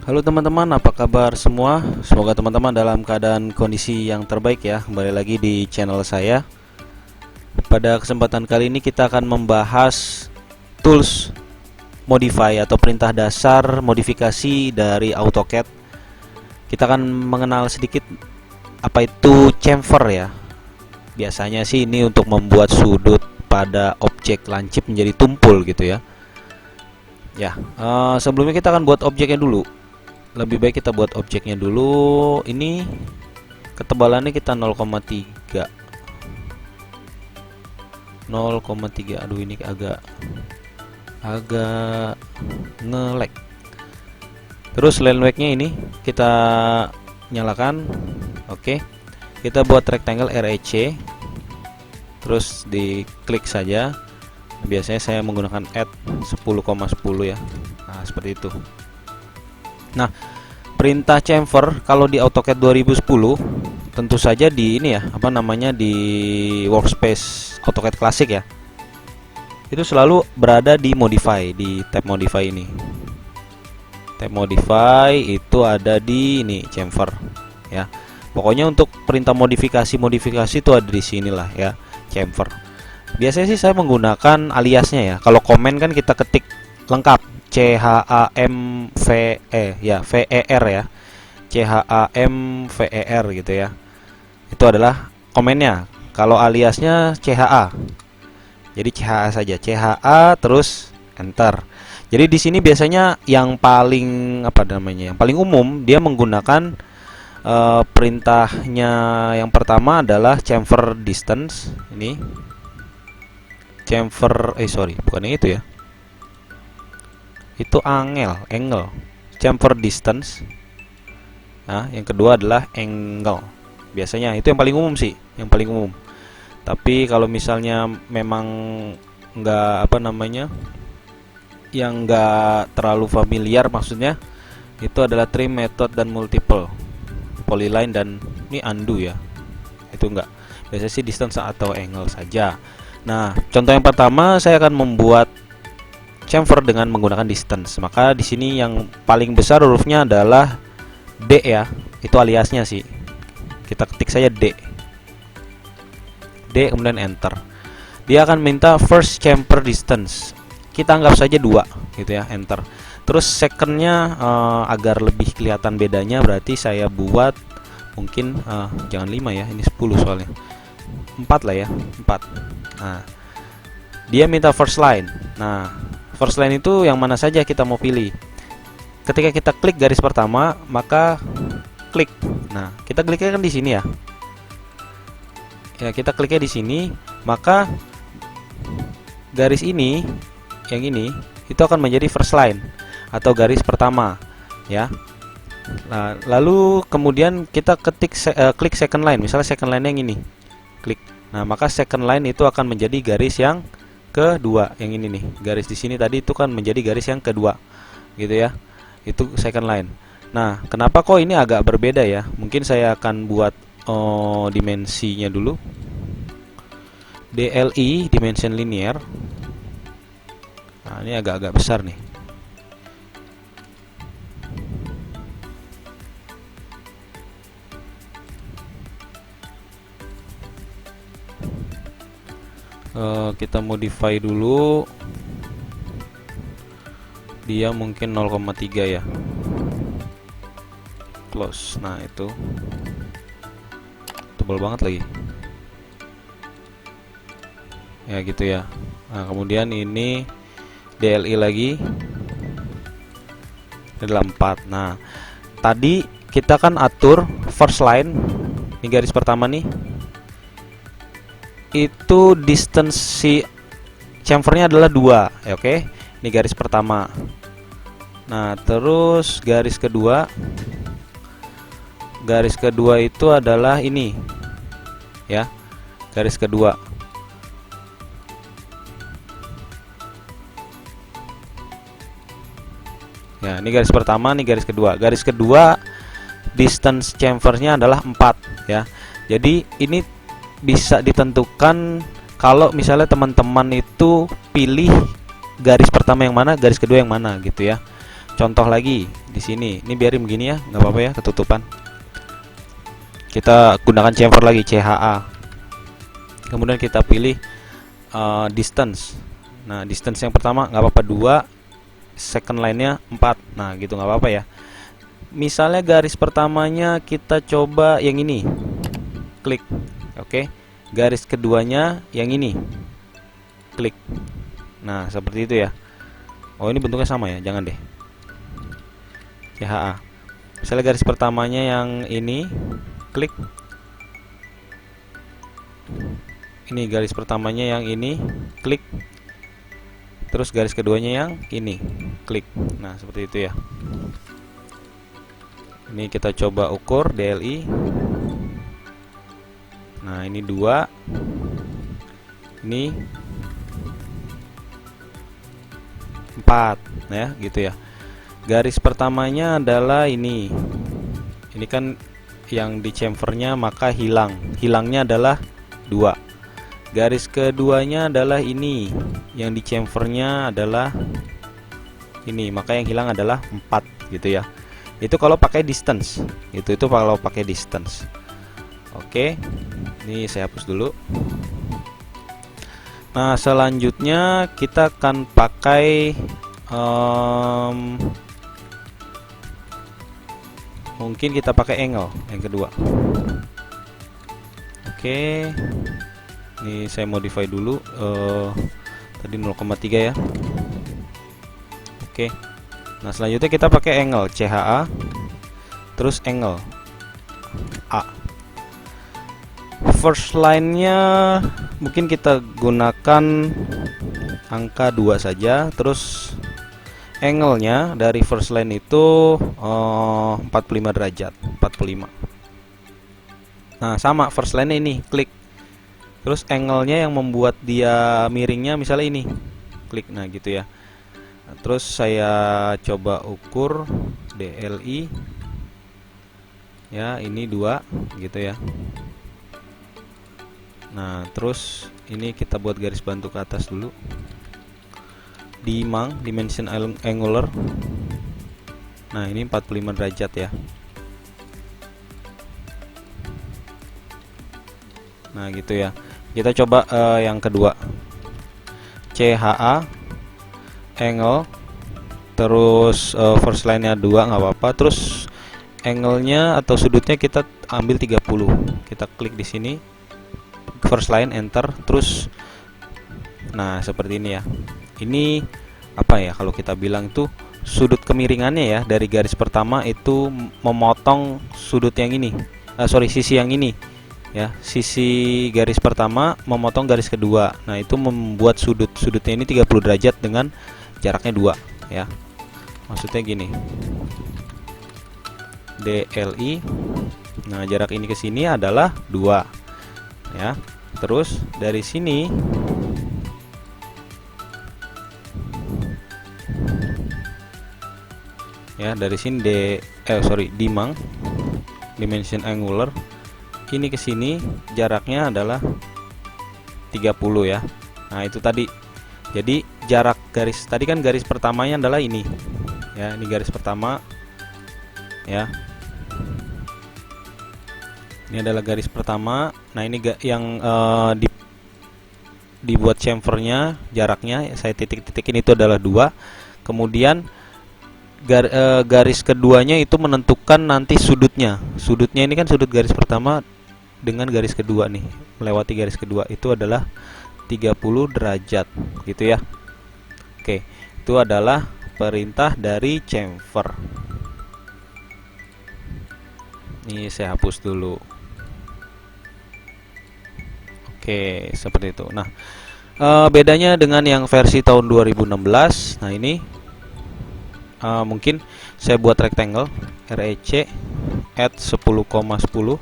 Halo teman-teman, apa kabar semua? Semoga teman-teman dalam keadaan kondisi yang terbaik ya. Kembali lagi di channel saya. Pada kesempatan kali ini kita akan membahas tools modify atau perintah dasar modifikasi dari AutoCAD. Kita akan mengenal sedikit apa itu chamfer ya. Biasanya sih ini untuk membuat sudut pada objek lancip menjadi tumpul gitu ya. Sebelumnya kita akan buat objeknya dulu. Lebih baik kita buat objeknya dulu. Ini ketebalannya kita 0,3. Aduh, ini agak nge-lag. Terus line weight-nya ini kita nyalakan. Oke. Kita buat rectangle REC. Terus diklik saja. Biasanya saya menggunakan add 10,10 ya. Nah, seperti itu. Nah, perintah chamfer kalau di AutoCAD 2010 tentu saja di ini ya, di workspace AutoCAD klasik ya. Itu selalu berada di modify, di tab modify ini. Tab modify itu ada di ini chamfer ya. Pokoknya untuk perintah modifikasi itu ada di sinilah ya, chamfer. Biasanya sih saya menggunakan aliasnya ya. Kalau komen kan kita ketik lengkap CHAMVER ya, CHAMVER gitu ya. Itu adalah komennya. Kalau aliasnya CHA. Jadi CHA saja, CHA terus enter. Jadi di sini biasanya yang paling yang paling umum dia menggunakan perintahnya yang pertama adalah chamfer distance. Ini chamfer bukan yang itu ya. Itu angle chamfer distance. Nah, yang kedua adalah angle. Biasanya itu yang paling umum sih, yang paling umum. Tapi kalau misalnya memang nggak yang nggak terlalu familiar, maksudnya itu adalah trim method dan multiple, polyline dan ini undo ya. Itu enggak. Biasanya sih distance atau angle saja. Nah, contoh yang pertama saya akan membuat chamfer dengan menggunakan distance. Maka di sini yang paling besar hurufnya adalah D ya. Itu aliasnya sih. Kita ketik saja D. D kemudian enter. Dia akan minta first chamfer distance. Kita anggap saja 2 gitu ya, enter. Terus secondnya agar lebih kelihatan bedanya berarti saya buat mungkin jangan 5 ya, ini 10 soalnya. 4 lah ya, 4. Nah, dia minta first line. Nah, first line itu yang mana saja kita mau pilih. Ketika kita klik garis pertama, maka klik. Nah, kita kliknya kan di sini ya. Ya, kita kliknya di sini, maka garis ini, yang ini, itu akan menjadi first line atau garis pertama, ya. Nah, lalu kemudian kita klik second line, misalnya second line yang ini. Klik. Nah, maka second line itu akan menjadi garis yang kedua, yang ini nih, garis di sini tadi itu kan menjadi garis yang kedua, gitu ya. Itu second line. Nah, kenapa kok ini agak berbeda ya? Mungkin saya akan buat dimensinya dulu. DLI, dimension linear. Nah, ini agak-agak besar nih. Kita modify dulu. Dia mungkin 0,3 ya. Close. Nah, itu tebal banget lagi. Ya gitu ya. Nah, kemudian ini DLI lagi. Ini adalah 4. Nah, tadi kita kan atur first line. Ini garis pertama nih. Itu distance si chamfernya adalah 2 ya, oke. Ini garis pertama. Nah, terus garis kedua itu adalah ini ya, garis kedua. Ya, ini garis pertama, ini garis kedua. Garis kedua distance chamfernya adalah 4 ya. Jadi ini bisa ditentukan kalau misalnya teman-teman itu pilih garis pertama yang mana, garis kedua yang mana gitu ya. contoh lagi di sini. Ini biarin begini ya, nggak apa-apa ya, ketutupan. Kita gunakan chamfer lagi, CHA. Kemudian kita pilih distance. Nah, distance yang pertama nggak apa-apa 2, second line-nya 4. Nah, gitu nggak apa-apa ya. Misalnya garis pertamanya kita coba yang ini, klik. Oke. Garis keduanya yang ini, klik. Nah, seperti itu ya. Oh, ini bentuknya sama ya, jangan deh. CHA. Misalnya garis pertamanya yang ini, klik. Ini garis pertamanya yang ini, klik. Terus garis keduanya yang ini, klik. Nah, seperti itu ya. Ini kita coba ukur DLI. Nah, ini 2. Ini 4 ya, gitu ya. Garis pertamanya adalah ini. Ini kan yang di chamfernya, maka hilangnya adalah 2. Garis keduanya adalah ini. Yang di chamfernya adalah ini, maka yang hilang adalah 4 gitu ya. Itu kalau pakai distance. Itu kalau pakai distance. Oke. Ini saya hapus dulu. Nah, selanjutnya kita akan pakai mungkin kita pakai angle yang kedua. Oke. Ini saya modify dulu, tadi 0,3 ya. Oke. Nah, selanjutnya kita pakai angle CHA, terus angle A. First line-nya mungkin kita gunakan angka 2 saja. Terus angle-nya dari first line itu 45 derajat, 45. Nah, sama first line-nya ini, klik. Terus angle-nya yang membuat dia miringnya misalnya ini, klik. Nah, gitu ya. Nah, terus saya coba ukur DLI. Ya, ini 2 gitu ya. Nah, terus ini kita buat garis bantu ke atas dulu. Dimension angular. Nah, ini 45 derajat ya. Nah, gitu ya. Kita coba yang kedua. CHA angle, terus first line-nya 2 nggak apa-apa. Terus angle-nya atau sudutnya kita ambil 30. Kita klik di sini. First line, enter. Terus nah, seperti ini ya. Ini apa ya, kalau kita bilang tuh sudut kemiringannya ya, dari garis pertama itu memotong sudut yang ini, sisi yang ini ya. Sisi garis pertama memotong garis kedua. Nah, itu membuat sudutnya ini 30 derajat dengan jaraknya 2 ya. Maksudnya gini, DLI. Nah, jarak ini ke sini adalah 2 ya. Terus dari sini ya, dari sini dimension angular ini ke sini jaraknya adalah 30 ya. Nah, itu tadi. Jadi jarak garis tadi kan garis pertamanya adalah ini. Ya, ini garis pertama ya. Ini adalah garis pertama. Nah, ini yang dibuat chamfernya, jaraknya saya titik-titikin itu adalah 2. Kemudian garis keduanya itu menentukan nanti sudutnya. Sudutnya ini kan sudut garis pertama dengan garis kedua nih, melewati garis kedua itu adalah 30 derajat gitu ya. Oke, itu adalah perintah dari chamfer. Ini saya hapus dulu. Oke, seperti itu. Nah, bedanya dengan yang versi tahun 2016. Nah, ini mungkin saya buat rectangle REC add 10,10.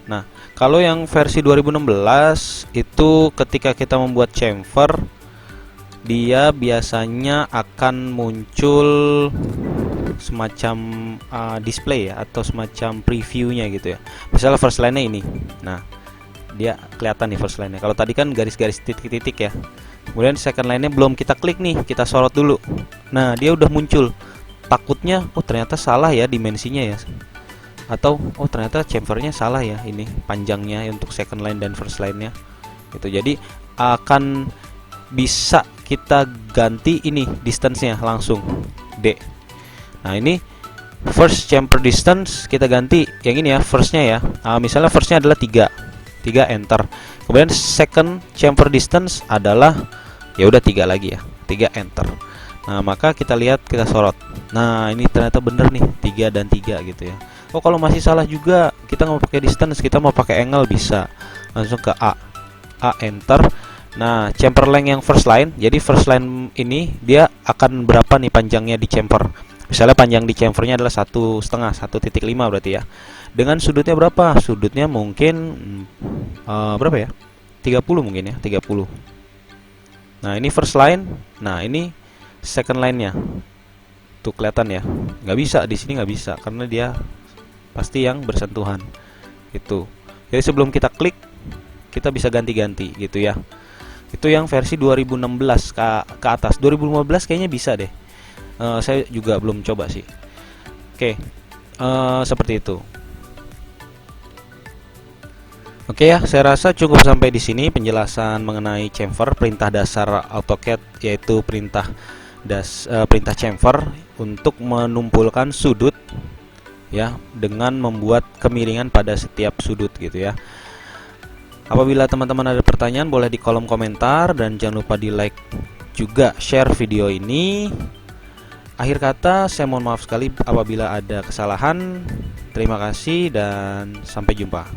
Nah, kalau yang versi 2016 itu ketika kita membuat chamfer, dia biasanya akan muncul semacam display ya, atau semacam previewnya gitu ya. Misalnya first line-nya ini. Nah, dia kelihatan nih first line-nya. Kalau tadi kan garis-garis titik-titik ya. Kemudian second line-nya belum kita klik nih, kita sorot dulu. Nah, dia udah muncul takutnya oh ternyata salah ya dimensinya ya, atau oh ternyata chamfernya salah ya ini panjangnya untuk second line dan first line-nya gitu. Jadi akan bisa kita ganti ini distance-nya langsung D. Nah ini first chamfer distance kita ganti yang ini ya, first-nya ya. Misalnya first-nya adalah 3 enter. Kemudian second chamfer distance adalah ya udah 3 lagi ya, 3 enter. Nah maka kita lihat, kita sorot. Nah ini ternyata bener nih 3 dan 3 gitu ya. Oh kalau masih salah juga, kita nggak mau pakai distance, kita mau pakai angle, bisa langsung ke A enter. Nah chamfer length yang first line, jadi first line ini dia akan berapa nih panjangnya di chamfer. Misalnya panjang di chamfernya adalah 1,5, 1,5 berarti ya. Dengan sudutnya berapa? Sudutnya mungkin berapa ya? 30 mungkin ya, 30. Nah ini first line, nah ini second line-nya. Tuh kelihatan ya, nggak bisa di sini, nggak bisa karena dia pasti yang bersentuhan gitu. Jadi sebelum kita klik, kita bisa ganti-ganti gitu ya. Itu yang versi 2016 ke atas. 2015 kayaknya bisa deh. Saya juga belum coba sih. Oke, seperti itu. Oke ya, saya rasa cukup sampai di sini penjelasan mengenai chamfer, perintah dasar AutoCAD, yaitu perintah chamfer untuk menumpulkan sudut ya, dengan membuat kemiringan pada setiap sudut gitu ya. Apabila teman-teman ada pertanyaan, boleh di kolom komentar, dan jangan lupa di like juga share video ini. Akhir kata, saya mohon maaf sekali apabila ada kesalahan. Terima kasih dan sampai jumpa.